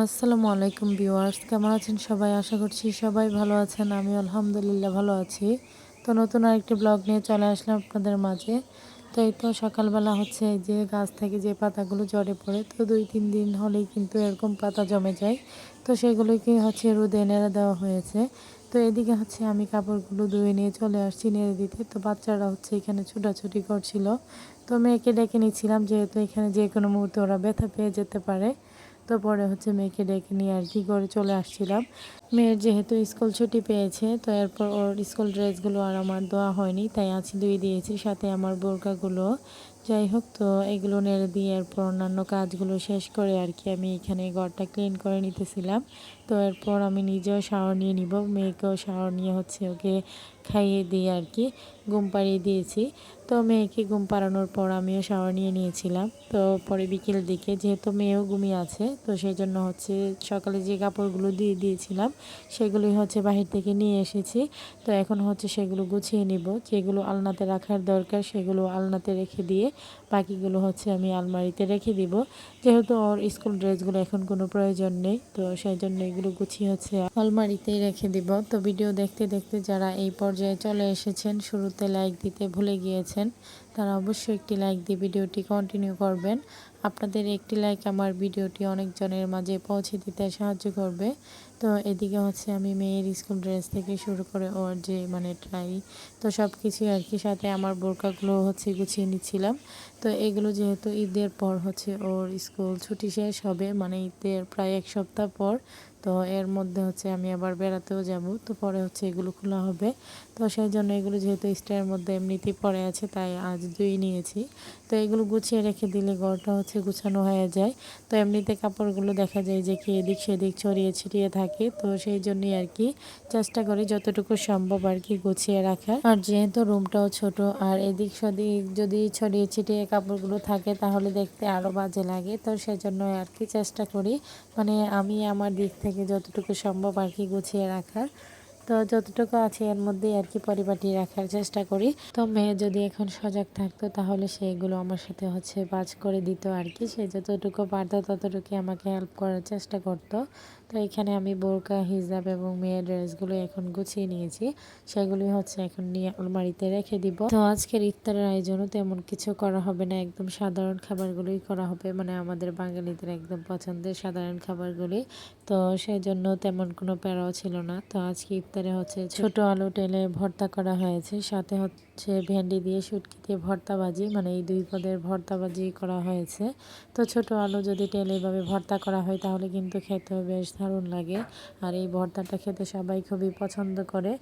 আসসালামু আলাইকুম ভিউয়ার্স, কেমন আছেন সবাই? আশা করছি সবাই ভালো আছেন। আমি আলহামদুলিল্লাহ ভালো আছি। তো নতুন আরেকটি ব্লগ নিয়ে চলে আসলাম আপনাদের মাঝে। তো এই তো সকালবেলা হচ্ছে এই যে গাছ থেকে যে পাতাগুলো ঝরে পড়ে, তো 2-3 দিন হলেই কিন্তু এরকম পাতা জমে যায়। তো সেগুলোকে হচ্ছে রোদে নেড়ে দেওয়া হয়েছে। তো এদিকে হচ্ছে আমি কাপড়গুলো ধুয়ে নিয়ে চলে আসছি নেড়ে দিতে। তো বাচ্চারা হচ্ছে এখানে ছোটাছুটি করছিল। তো মেয়েকে ডেকে নিচ্ছিলাম, যেহেতু এখানে যে কোনো মুহূর্তে ওরা ব্যথা পেয়ে যেতে পারে। তো পরে হচ্ছে মেয়েকে ডেকে নিয়ে আর কি করে চলে আসছিলাম। মেয়ের যেহেতু স্কুল ছুটি পেয়েছে, তো এরপর ওর স্কুল ড্রেসগুলো আর আমার দেওয়া হয়নি, তাই আজ ধুয়ে দিয়েছি, সাথে আমার বোরকাগুলো। যাই হোক, তো এগুলো নেড়ে দিয়ে এরপর অন্যান্য কাজগুলো শেষ করে আর কি আমি এখানে ঘরটা ক্লিন করে নিতেছিলাম। তো এরপর আমি নিজেও শাওয়ার নিয়ে নিব, মেয়েকেও শাওয়ার নিয়ে হচ্ছে ওকে খাইয়ে দিয়ে আর কি ঘুম পাড়িয়ে দিয়েছি। তো মেয়েকে ঘুম পাড়ানোর পর আমিও শাওয়ার নিয়ে নিয়েছিলাম। তো পরে বিকেল দিকে যেহেতু মেয়েও ঘুমিয়ে আছে, তো সেই জন্য হচ্ছে সকালে যে কাপড়গুলো দিয়ে দিয়েছিলাম সেগুলোই হচ্ছে বাহির থেকে নিয়ে এসেছি। তো এখন হচ্ছে সেগুলো গুছিয়ে নিব, যেগুলো আলনাতে রাখার দরকার সেগুলো আলনাতে রেখে দিয়ে বাকিগুলো হচ্ছে আমি আলমারিতে রেখে দিব। যেহেতু ওর স্কুল ড্রেসগুলো এখন কোনো প্রয়োজন নেই, তো সেই জন্য এগুলো গুছিয়ে হচ্ছে আলমারিতেই রেখে দিব। তো ভিডিও দেখতে দেখতে যারা এই পর্যায়ে চলে এসেছেন, শুরুতে লাইক দিতে ভুলে গিয়েছেন, তারা অবশ্যই একটি লাইক দিয়ে ভিডিওটি কন্টিনিউ করবেন। আপনাদের একটি লাইক আমার ভিডিওটি অনেকজনের মাঝে পৌঁছে দিতে সাহায্য করবে। তো এদিকে হচ্ছে আমি মেয়ের স্কুল ড্রেস থেকে শুরু করে ওর যে ট্রাই, তো সব কিছুই আর কি, সাথে আমার বোরকাগুলো হচ্ছে গুছিয়ে নিচ্ছিলাম। তো এগুলো যেহেতু ঈদের পর হচ্ছে ওর স্কুল ছুটি শেষ হবে, ঈদের প্রায় 1 সপ্তাহ পর। তো এর মধ্যে হচ্ছে আমি আবার বেড়াতেও যাব, তো পরে হচ্ছে এগুলো খোলা হবে। তো সেই জন্য এগুলো যেহেতু স্টারের মধ্যে এমনিতেই পড়ে আছে, তাই আজ ধুয়ে নিয়েছি। তো এগুলো গুছিয়ে রেখে দিলে ঘরটা হচ্ছে গুছানো হয়ে যায়। তো এমনিতে কাপড়গুলো দেখা যায় যে কি এদিক সেদিক ছড়িয়ে ছিটিয়ে থাকে, তো সেই জন্যই আর কি চেষ্টা করি যতটুকু সম্ভব আর কি গুছিয়ে রাখার। আর যেহেতু রুমটাও ছোট, আর এদিক সেদিক যদি ছড়িয়ে ছিটিয়ে কাপড়গুলো থাকে তাহলে দেখতে আরও বাজে লাগে। তো সেজন্য আর কি চেষ্টা করি আমি আমার দিক থেকে যতটুকু সম্ভব আর কি গুছিয়ে রাখার। তো যতটুকু আছে এর মধ্যেই আর কি পরিপাটি রাখার চেষ্টা করি। তো মেয়ে যদি এখন সজাগ থাকতো তাহলে সেগুলো আমার সাথে হচ্ছে বাজ করে দিত আর কি, সে যতটুকু পারতো ততটুকু আমাকে হেল্প করার চেষ্টা করতো। তো এখানে আমি বোরকা, হিজাব এবং মেয়ের ড্রেসগুলো এখন গুছিয়ে নিয়েছি, সেগুলি হচ্ছে এখন নিয়ে আলমারিতে রেখে দিব। তো আজকের ইফতারের আয়োজনও তেমন কিছু করা হবে না, একদম সাধারণ খাবারগুলোই করা হবে, আমাদের বাঙালিদের একদম পছন্দের সাধারণ খাবারগুলি। তো সেই জন্য তেমন কোনো প্যারাও ছিল না। তো আজকে ইফতারে হচ্ছে ছোট আলু টেলে ভর্তা করা হয়েছে, সাথে হচ্ছে ভেন্ডি দিয়ে শুটকি দিয়ে ভর্তা ভাজি, এই দুই পদের ভর্তা ভাজি করা হয়েছে। তো ছোট আলু যদি টেলে এভাবে ভর্তা করা হয় তাহলে কিন্তু খেতেও বেশ দারুণ লাগে। আর এই ভর্তাটা খেতে সবাই খুবই পছন্দ করে।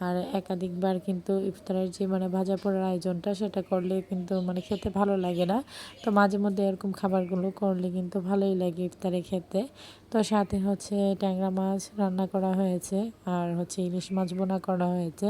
আর একাধিকবার কিন্তু ইফতারের যে ভাজা পোড়ার আয়োজনটা সেটা করলে কিন্তু খেতে ভালো লাগে না। তো মাঝে মধ্যে এরকম খাবারগুলো করলে কিন্তু ভালোই লাগে ইফতারে খেতে। তো সাথে হচ্ছে ট্যাংরা মাছ রান্না করা হয়েছে, আর হচ্ছে ইলিশ মাছ বোনা করা হয়েছে।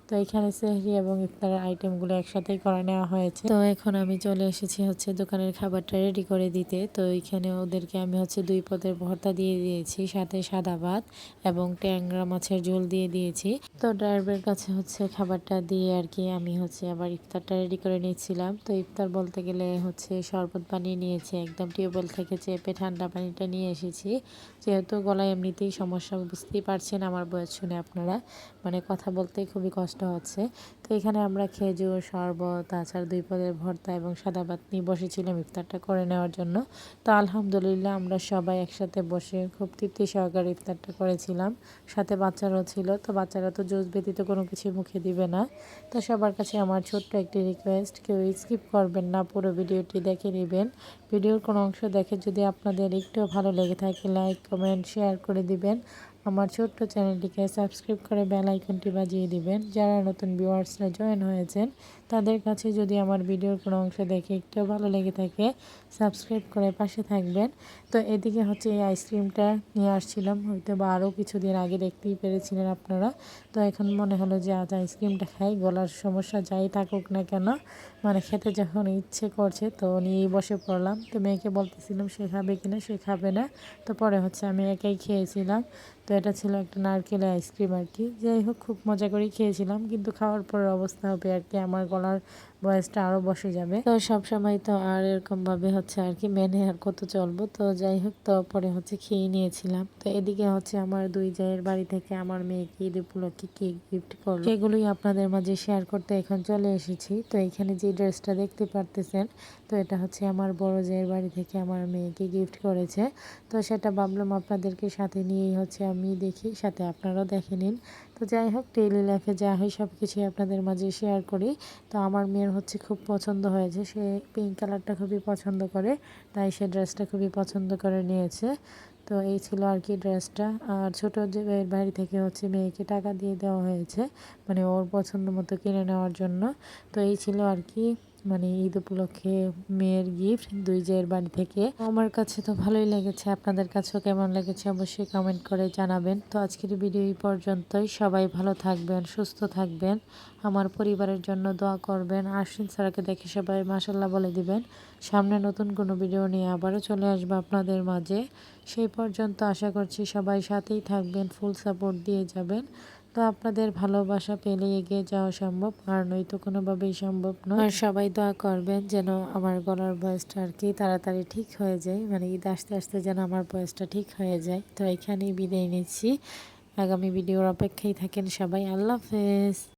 তো এখানে সেহরি এবং ইফতারের আইটেমগুলো একসাথেই করে নেওয়া হয়েছে। তো এখন আমি চলে এসেছি হচ্ছে দোকানের খাবারটা রেডি করে দিতে। তো এখানে ওদেরকে আমি হচ্ছে 2 পদের ভর্তা দিয়ে দিয়েছি, সাথে সাদা ভাত এবং ট্যাংরা মাছের ঝোল দিয়ে দিয়েছি। তো ড্রাইভারের কাছে হচ্ছে খাবারটা দিয়ে আর কি আমি হচ্ছে আবার ইফতারটা রেডি করে নিয়েছিলাম। তো ইফতার বলতে গেলে হচ্ছে শরবত বানিয়ে নিয়েছি, একদম টিউবওয়েল থেকে চেপে ঠান্ডা পানিটা নিয়ে এসেছি। যেহেতু গলায় এমনিতেই সমস্যা, বুঝতেই পারছেন আমার বয়স শুনে আপনারা, কথা বলতেই খুবই কষ্ট হচ্ছে। তো এখানে আমরা খেজুর, শরবত, আচার, 2 পদের ভর্তা এবং সাদা ভাত নিয়ে বসেছিলাম ইফতারটা করে নেওয়ার জন্য। তো আলহামদুলিল্লাহ আমরা সবাই একসাথে বসে খুব তৃপ্তি সহকারে ইফতারটা করেছিলাম। সাথে বাচ্চারাও ছিল, তো বাচ্চারা তো জুস ব্যতীত কোনো কিছু মুখে দিবে না। তো সবার কাছে আমার ছোট্ট একটি রিকোয়েস্ট, কেউ স্কিপ করবেন না, পুরো ভিডিওটি দেখে নেবেন। ভিডিওর কোনো অংশ দেখে যদি আপনাদের একটুও ভালো লেগে থাকে লাইক, কমেন্ট, শেয়ার করে দিবেন। আমার ছোট্ট চ্যানেলটিকে সাবস্ক্রাইব করে বেল আইকনটি বাজিয়ে দিবেন। যারা নতুন ভিউয়ার্সরা জয়েন হয়েছেন তাদের কাছে যদি আমার ভিডিওর কোনো অংশ দেখে একটু ভালো লেগে থাকে সাবস্ক্রাইব করে পাশে থাকবেন। তো এদিকে হচ্ছে এই আইসক্রিমটা নিয়ে আসছিলাম, হয়তো বা আরও কিছুদিন আগে দেখতেই পেরেছিলেন আপনারা। তো এখন মনে হলো যে আজ আইসক্রিমটা খাই, গলার সমস্যা যাই থাকুক না কেন, খেতে যখন ইচ্ছে করছে তো নিয়েই বসে পড়লাম। তো মেয়েকে বলতেছিলাম সে খাবে কিনা, সে খাবে না। তো পরে হচ্ছে আমি একাই খেয়েছিলাম। তো এটা ছিল একটা নারকেলের আইসক্রিম আর কি। যাই হোক, খুব মজা করেই খেয়েছিলাম, কিন্তু খাওয়ার পরের অবস্থা হবে আর কি আমার গলা গলার ভয়েসটা আরও বসে যাবে। তো সবসময় তো আর এরকমভাবে হচ্ছে আর কি মেনে আর কত চলবো। তো যাই হোক, তো পরে হচ্ছে খেয়ে নিয়েছিলাম। তো এদিকে হচ্ছে আমার দুই জায়ের বাড়ি থেকে আমার মেয়েকে ঈদ উপলক্ষে কি গিফট করলো সেগুলোই আপনাদের মাঝে শেয়ার করতে এখন চলে এসেছি। তো এখানে যে ড্রেসটা দেখতে পারতেছেন, তো এটা হচ্ছে আমার বড় জায়ের বাড়ি থেকে আমার মেয়েকে গিফট করেছে। তো সেটা ভাবলাম আপনাদেরকে সাথে নিয়েই হচ্ছে আমি দেখি, সাথে আপনারাও দেখে নিন। তো যাই হোক, ডেইলি লাইফে যা হয় সব কিছুই আপনাদের মাঝে শেয়ার করি। তো আমার মেয়ের হচ্ছে খুব পছন্দ হয়েছে, সে পিঙ্ক কালারটা খুবই পছন্দ করে, তাই সে ড্রেসটা খুবই পছন্দ করে নিয়েছে। তো এই ছিল আর কি ড্রেসটা। আর ছোটো জায়ের বাড়ি থেকে হচ্ছে মেয়েকে টাকা দিয়ে দেওয়া হয়েছে, মানে ওর পছন্দ মতো কিনে নেওয়ার জন্য। তো এই ছিল আর কি মানে ঈদ উপলক্ষে মেয়ের গিফট দুই জায়ের বাড়ি থেকে। আমার কাছে তো ভালোই লেগেছে, আপনাদের কাছেও কেমন লেগেছে অবশ্যই কমেন্ট করে জানাবেন। তো আজকের ভিডিও এই পর্যন্তই। সবাই ভালো থাকবেন, সুস্থ থাকবেন, আমার পরিবারের জন্য দোয়া করবেন। আশ্বিন স্যারকে দেখে সবাই মাশাল্লাহ বলে দিবেন। সামনে নতুন কোনো ভিডিও নিয়ে আবারও চলে আসবো আপনাদের মাঝে। সেই পর্যন্ত আশা করছি সবাই সাথেই থাকবেন, ফুল সাপোর্ট দিয়ে যাবেন। তো আপনাদের ভালোবাসা পেলে এগিয়ে যাওয়া সম্ভব, আর নয়তো কোনোভাবেই সম্ভব নয়। আর সবাই দোয়া করবেন যেন আমার গলার ভয়েসটা আর কি তাড়াতাড়ি ঠিক হয়ে যায়, মানে ঈদ আসতে আসতে যেন আমার ভয়েসটা ঠিক হয়ে যায়। তো এখানেই বিদায় নিচ্ছি, আগামী ভিডিওর অপেক্ষায় থাকেন সবাই। আল্লাহ হাফেজ।